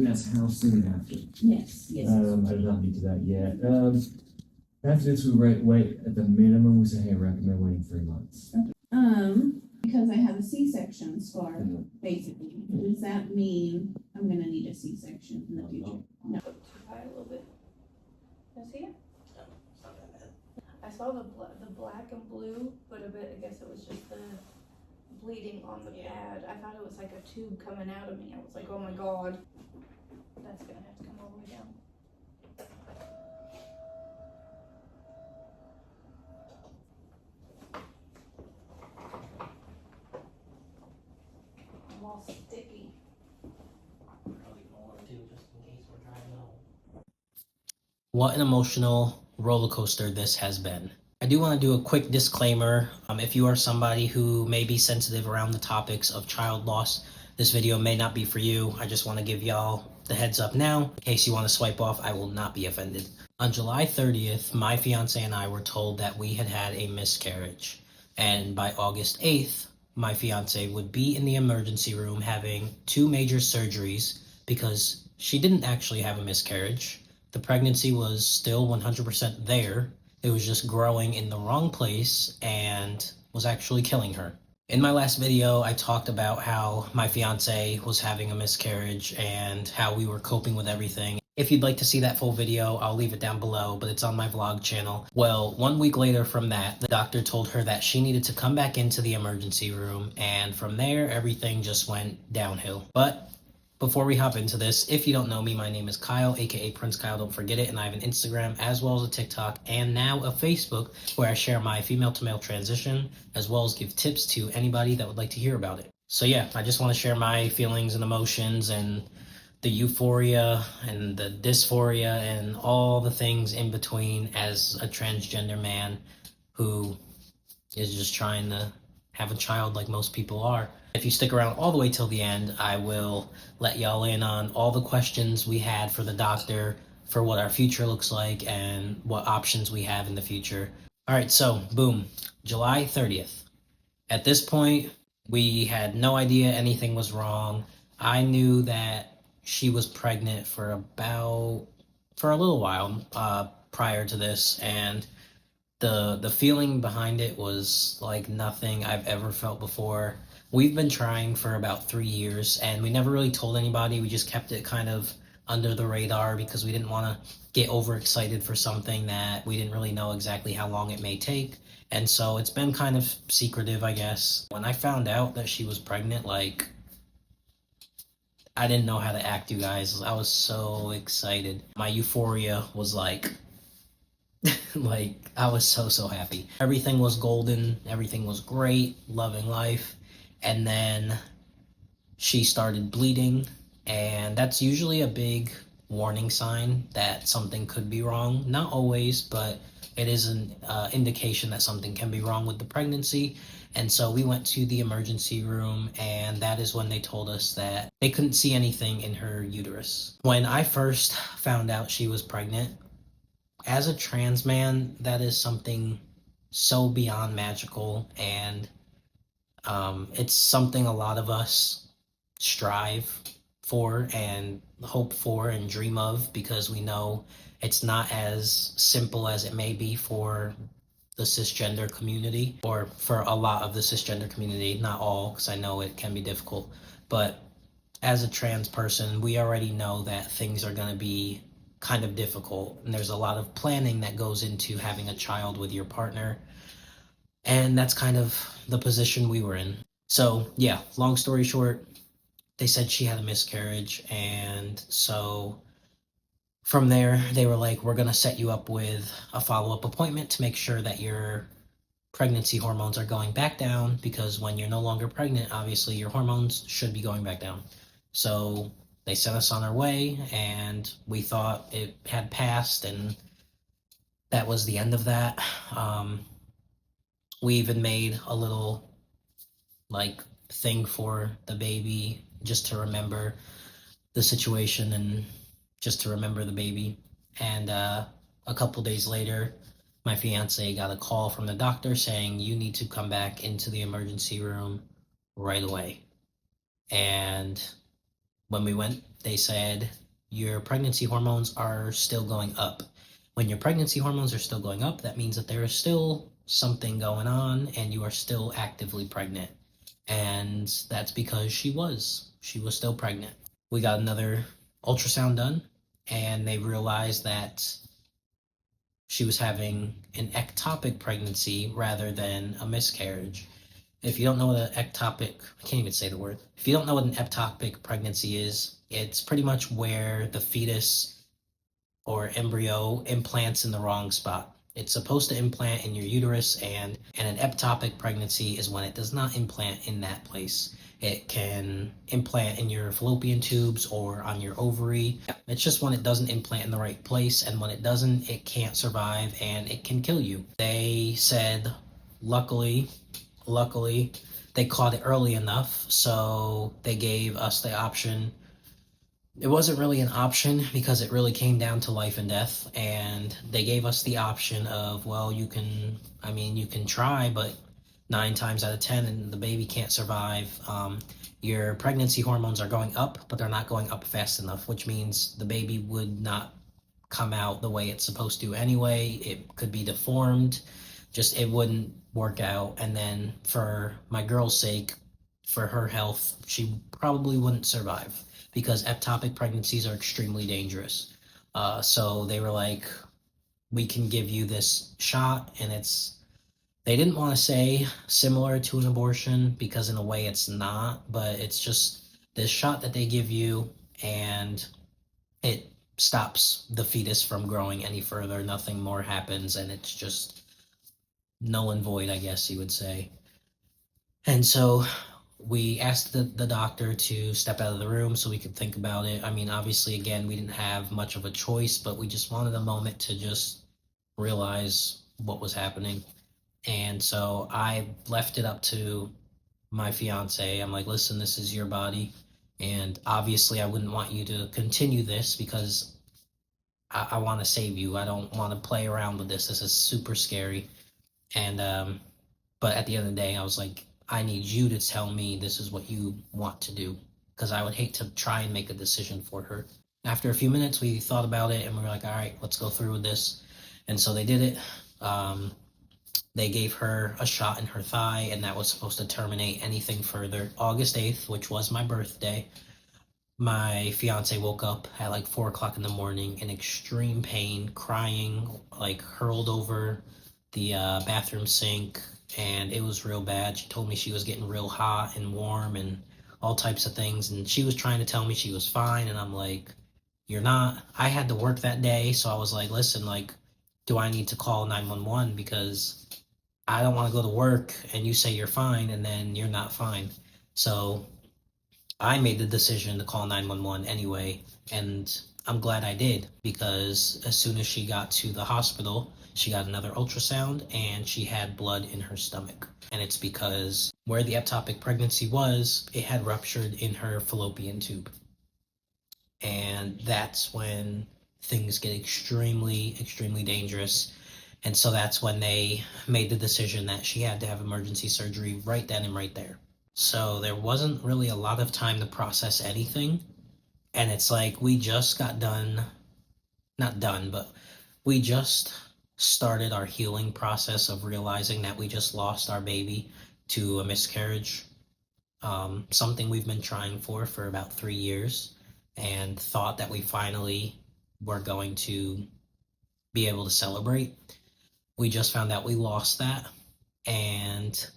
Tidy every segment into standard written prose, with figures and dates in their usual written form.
ask how soon after? Yes. I did not get to that yet. After this, we wait at the minimum. We say, hey, recommend waiting 3 months. Because I have a C-section scar, basically. Does that mean I'm gonna need a C-section in the future? No. Too high a little bit. Can I see it? I saw the black and blue, but a bit, I guess it was just the bleeding on the pad. I thought it was like a tube coming out of me. I was like, oh my God. That's gonna have to come all the way down. I'm all sticky. Probably more too, just in case we're driving home. What an emotional roller coaster this has been. I do want to do a quick disclaimer. If you are somebody who may be sensitive around the topics of child loss, this video may not be for you. I just want to give y'all the heads up now. In case you want to swipe off, I will not be offended. On July 30th, my fiance and I were told that we had had a miscarriage. And by August 8th, my fiance would be in the emergency room having 2 major surgeries because she didn't actually have a miscarriage. The pregnancy was still 100% there. It was just growing in the wrong place and was actually killing her. In my last video, I talked about how my fiance was having a miscarriage and how we were coping with everything. If you'd like to see that full video, I'll leave it down below, but it's on my vlog channel. Well, 1 week later from that, the doctor told her that she needed to come back into the emergency room, and from there, everything just went downhill. But before we hop into this, if you don't know me, my name is Kyle, aka Prince Kyle, don't forget it, and I have an Instagram as well as a TikTok and now a Facebook where I share my female to male transition as well as give tips to anybody that would like to hear about it. So yeah, I just want to share my feelings and emotions and the euphoria and the dysphoria and all the things in between as a transgender man who is just trying to have a child like most people are. If you stick around all the way till the end, I will let y'all in on all the questions we had for the doctor for what our future looks like and what options we have in the future. All right, so boom, July 30th. At this point, we had no idea anything was wrong. I knew that she was pregnant for a little while prior to this, and the feeling behind it was like nothing I've ever felt before. We've been trying for about 3 years, and we never really told anybody. We just kept it kind of under the radar because we didn't want to get overexcited for something that we didn't really know exactly how long it may take. And so it's been kind of secretive, I guess. When I found out that she was pregnant, like, I didn't know how to act, you guys. I was so excited. My euphoria was like I was so happy. Everything was golden. Everything was great. Loving life. And then she started bleeding, and that's usually a big warning sign that something could be wrong. Not always, but it is an indication that something can be wrong with the pregnancy. And so we went to the emergency room, and that is when they told us that they couldn't see anything in her uterus. When I first found out she was pregnant, as a trans man, that is something so beyond magical, and it's something a lot of us strive for and hope for and dream of, because we know it's not as simple as it may be for the cisgender community, or for a lot of the cisgender community, not all, because I know it can be difficult. But as a trans person, we already know that things are going to be kind of difficult, and there's a lot of planning that goes into having a child with your partner. And that's kind of the position we were in. So yeah, long story short, they said she had a miscarriage. And so from there, they were like, we're going to set you up with a follow-up appointment to make sure that your pregnancy hormones are going back down, because when you're no longer pregnant, obviously your hormones should be going back down. So they sent us on our way, and we thought it had passed, and that was the end of that. We even made a little like thing for the baby just to remember the situation and just to remember the baby. And a couple days later, my fiance got a call from the doctor saying, you need to come back into the emergency room right away. And When we went, they said, your pregnancy hormones are still going up. When your pregnancy hormones are still going up, that means that there is still something going on and you are still actively pregnant. And that's because she was still pregnant. We got another ultrasound done, and they realized that she was having an ectopic pregnancy rather than a miscarriage. If you don't know what an ectopic, I can't even say the word. If you don't know what an ectopic pregnancy is, it's pretty much where the fetus or embryo implants in the wrong spot. It's supposed to implant in your uterus, and an ectopic pregnancy is when it does not implant in that place. It can implant in your fallopian tubes or on your ovary. It's just when it doesn't implant in the right place, and when it doesn't, it can't survive and it can kill you. They said, luckily, they caught it early enough, so they gave us the option. It wasn't really an option because it really came down to life and death, and they gave us the option of, well, you can try, but 9 times out of 10 and the baby can't survive. Your pregnancy hormones are going up, but they're not going up fast enough, which means the baby would not come out the way it's supposed to anyway. It could be deformed, just it wouldn't work out. And then for my girl's sake, for her health, she probably wouldn't survive because ectopic pregnancies are extremely dangerous. So they were like, we can give you this shot, and they didn't want to say similar to an abortion because in a way it's not, but it's just this shot that they give you, and it stops the fetus from growing any further. Nothing more happens, and it's just null and void, I guess you would say. And so we asked the doctor to step out of the room so we could think about it. I mean, obviously, again, we didn't have much of a choice, but we just wanted a moment to just realize what was happening. And so I left it up to my fiance. I'm like, listen, this is your body. And obviously, I wouldn't want you to continue this because I want to save you. I don't want to play around with this. This is super scary. And, but at the end of the day, I was like, I need you to tell me this is what you want to do, because I would hate to try and make a decision for her. After a few minutes, we thought about it and we were like, all right, let's go through with this. And so they did it. They gave her a shot in her thigh, and that was supposed to terminate anything further. August 8th, which was my birthday, my fiance woke up at like 4 o'clock in the morning in extreme pain, crying, like hurled over the bathroom sink, and it was real bad. She told me she was getting real hot and warm and all types of things, and she was trying to tell me she was fine, and I'm like, you're not. I had to work that day, so I was like, listen, like, do I need to call 911 because I don't want to go to work and you say you're fine and then you're not fine. So I made the decision to call 911 anyway, and I'm glad I did, because as soon as she got to the hospital, she got another ultrasound and she had blood in her stomach. And it's because where the ectopic pregnancy was, it had ruptured in her fallopian tube. And that's when things get extremely, extremely dangerous. And so that's when they made the decision that she had to have emergency surgery right then and right there. So there wasn't really a lot of time to process anything. And it's like we just got done, not done, but we just started our healing process of realizing that we just lost our baby to a miscarriage. Something we've been trying for about 3 years, and thought that we finally were going to be able to celebrate. We just found out we lost that, and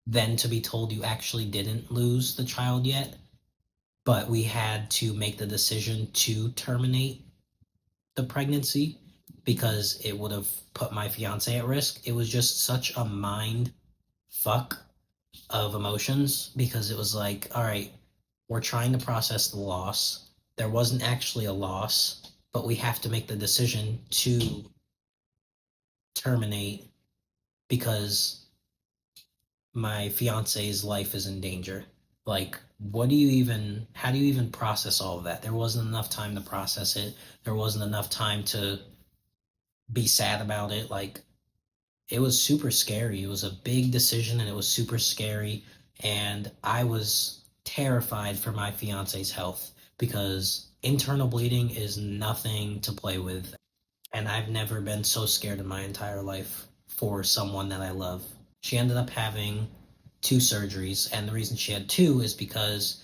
then to be told you actually didn't lose the child yet, but we had to make the decision to terminate the pregnancy because it would have put my fiance at risk. It was just such a mind fuck of emotions, because it was like, all right, we're trying to process the loss. There wasn't actually a loss, but we have to make the decision to terminate because my fiance's life is in danger. Like, how do you even process all of that? There wasn't enough time to process it. There wasn't enough time to be sad about it. Like, it was super scary. It was a big decision and it was super scary. And I was terrified for my fiance's health because internal bleeding is nothing to play with. And I've never been so scared in my entire life for someone that I love. She ended up having 2 surgeries, and the reason she had 2 is because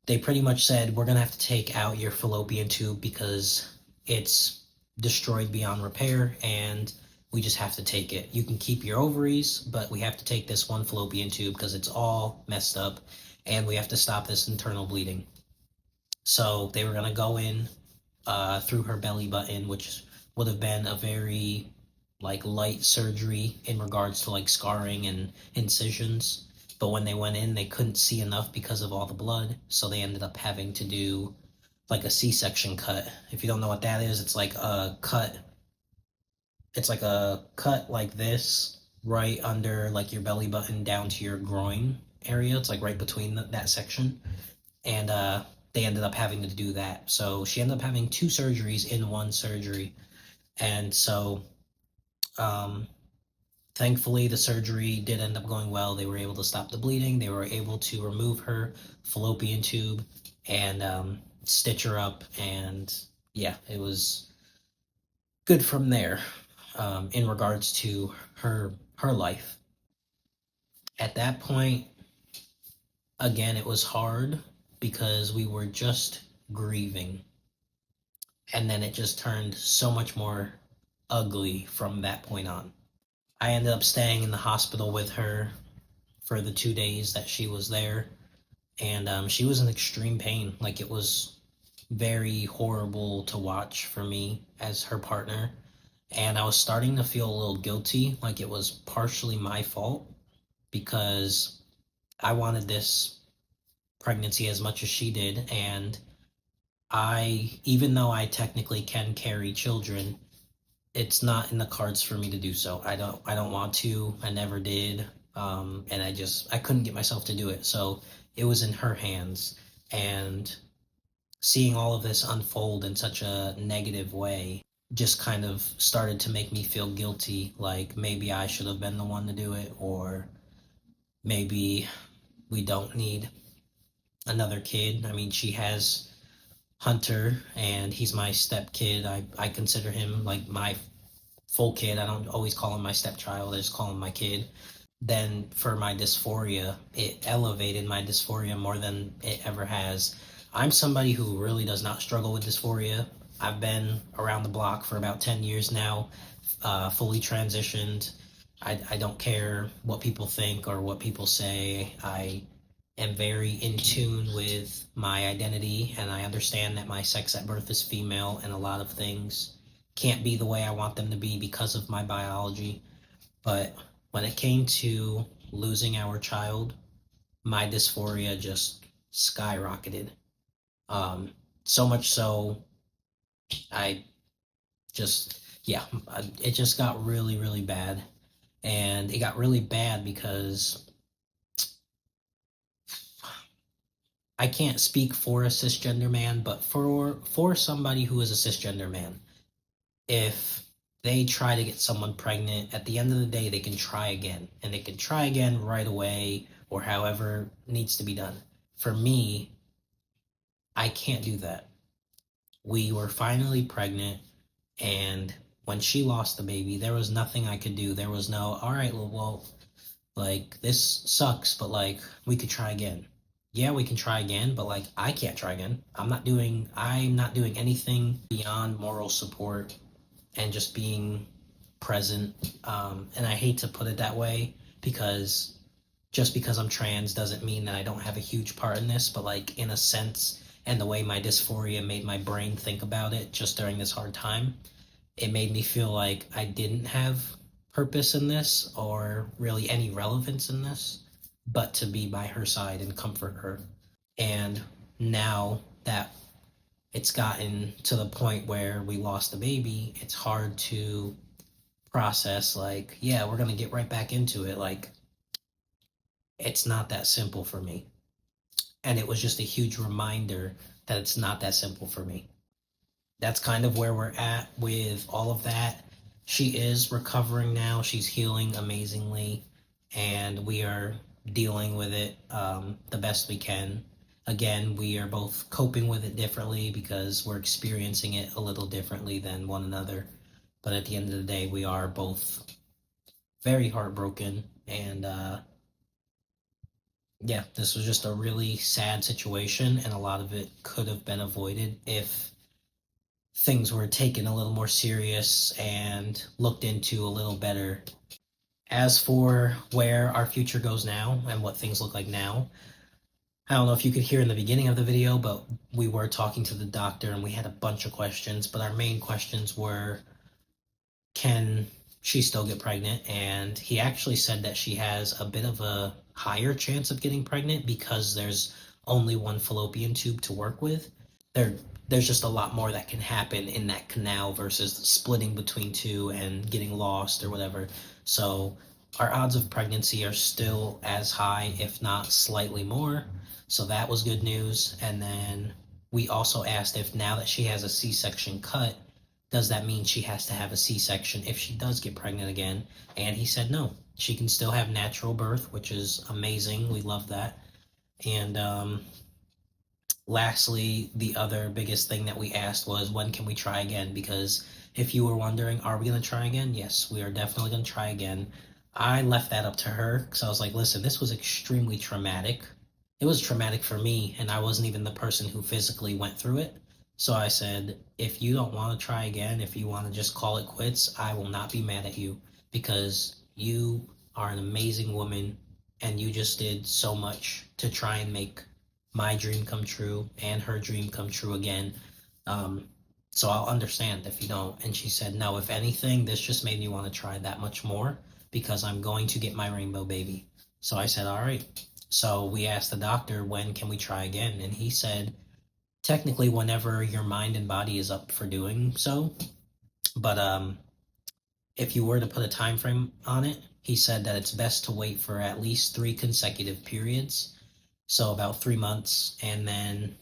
they pretty much said, we're going to have to take out your fallopian tube because it's destroyed beyond repair, and we just have to take it. You can keep your ovaries, but we have to take this one fallopian tube because it's all messed up, and we have to stop this internal bleeding. So they were going to go in through her belly button, which would have been a very light surgery in regards to scarring and incisions. But when they went in, they couldn't see enough because of all the blood, so they ended up having to do a C-section cut. If you don't know what that is, it's like a cut. It's like a cut like this, right under your belly button down to your groin area. It's right between that section. And they ended up having to do that. So she ended up having 2 surgeries in one surgery. And so thankfully, the surgery did end up going well. They were able to stop the bleeding. They were able to remove her fallopian tube and stitch her up. And yeah, it was good from there in regards to her life. At that point, again, it was hard because we were just grieving. And then it just turned so much more ugly from that point on. I ended up staying in the hospital with her for the 2 days that she was there, and she was in extreme pain. It was very horrible to watch for me as her partner, and I was starting to feel a little guilty, it was partially my fault, because I wanted this pregnancy as much as she did, and even though I technically can carry children, it's not in the cards for me to do so. I don't want to. I never did. And I couldn't get myself to do it. So it was in her hands. And seeing all of this unfold in such a negative way just kind of started to make me feel guilty. Maybe I should have been the one to do it, or maybe we don't need another kid. I mean, she has Hunter, and he's my step kid. I consider him my full kid. I don't always call him my stepchild. I just call him my kid. Then for my dysphoria, it elevated my dysphoria more than it ever has. I'm somebody who really does not struggle with dysphoria. I've been around the block for about 10 years now, fully transitioned. I don't care what people think or what people say. I am very in tune with my identity, and I understand that my sex at birth is female, and a lot of things can't be the way I want them to be because of my biology. But when it came to losing our child, my dysphoria just skyrocketed. So much so, it just got really, really bad. And it got really bad because I can't speak for a cisgender man, but for somebody who is a cisgender man, if they try to get someone pregnant, at the end of the day, they can try again. And they can try again right away or however needs to be done. For me, I can't do that. We were finally pregnant, and when she lost the baby, there was nothing I could do. There was no, all right, well, this sucks, but we could try again. Yeah, we can try again, but I can't try again. I'm not doing anything beyond moral support and just being present. And I hate to put it that way, because just because I'm trans doesn't mean that I don't have a huge part in this, but in a sense, and the way my dysphoria made my brain think about it just during this hard time, it made me feel like I didn't have purpose in this or really any relevance in this, but to be by her side and comfort her. And now that it's gotten to the point where we lost the baby, it's hard to process yeah, we're gonna get right back into it. It's not that simple for me. And it was just a huge reminder that it's not that simple for me. That's kind of where we're at with all of that. She is recovering now. She's healing amazingly. And we are dealing with it the best we can. Again, we are both coping with it differently because we're experiencing it a little differently than one another. But at the end of the day, we are both very heartbroken. And yeah, this was just a really sad situation, and a lot of it could have been avoided if things were taken a little more serious and looked into a little better. As for where our future goes now and what things look like now, I don't know if you could hear in the beginning of the video, but we were talking to the doctor and we had a bunch of questions, but our main questions were, can she still get pregnant? And he actually said that she has a bit of a higher chance of getting pregnant because there's only one fallopian tube to work with. There's just a lot more that can happen in that canal versus splitting between two and getting lost or whatever. So our odds of pregnancy are still as high, if not slightly more. So that was good news. And then we also asked if now that she has a C-section cut, does that mean she has to have a C-section if she does get pregnant again? And he said no. She can still have natural birth, which is amazing. We love that. And lastly, the other biggest thing that we asked was, when can we try again? Because if you were wondering, are we going to try again? Yes, we are definitely going to try again. I left that up to her because I was like, listen, this was extremely traumatic. It was traumatic for me, and I wasn't even the person who physically went through it. So I said, if you don't want to try again, if you want to just call it quits, I will not be mad at you, because you are an amazing woman and you just did so much to try and make my dream come true and her dream come true again. So I'll understand if you don't. And she said, no, if anything, this just made me want to try that much more because I'm going to get my rainbow baby. So I said, all right. So we asked the doctor, when can we try again? And he said, technically whenever your mind and body is up for doing so. But if you were to put a time frame on it, he said that it's best to wait for at least 3 consecutive periods. So about 3 months, and then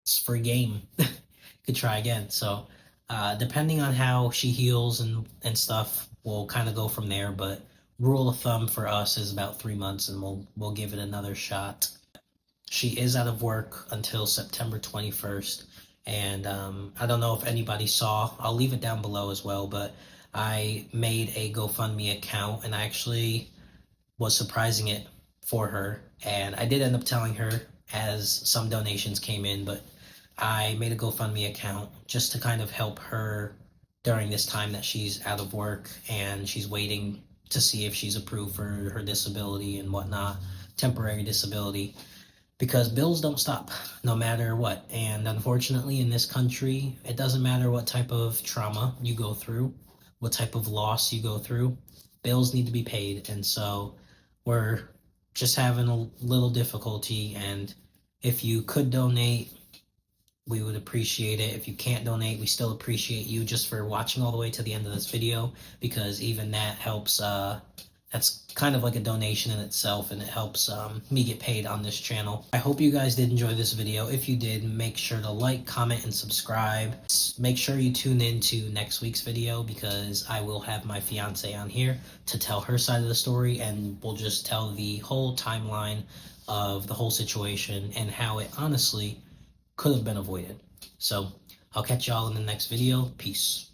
it's free game. Could try again. So depending on how she heals and stuff, we'll kind of go from there. But rule of thumb for us is about 3 months, and we'll give it another shot. She is out of work until September 21st. And I don't know if anybody saw, I'll leave it down below as well, but I made a GoFundMe account, and I actually was surprising it for her. And I did end up telling her as some donations came in, but I made a GoFundMe account just to kind of help her during this time that she's out of work and she's waiting to see if she's approved for her disability and whatnot, temporary disability, because bills don't stop no matter what. And unfortunately in this country, it doesn't matter what type of trauma you go through, what type of loss you go through, bills need to be paid. And so we're just having a little difficulty, and if you could donate, we would appreciate it. If you can't donate, we still appreciate you just for watching all the way to the end of this video, because even that helps. That's kind of like a donation in itself, and it helps me get paid on this channel. I hope you guys did enjoy this video. If you did, make sure to like, comment, and subscribe. Make sure you tune in to next week's video, because I will have my fiance on here to tell her side of the story, and we'll just tell the whole timeline of the whole situation and how it honestly could have been avoided. So I'll catch y'all in the next video. Peace.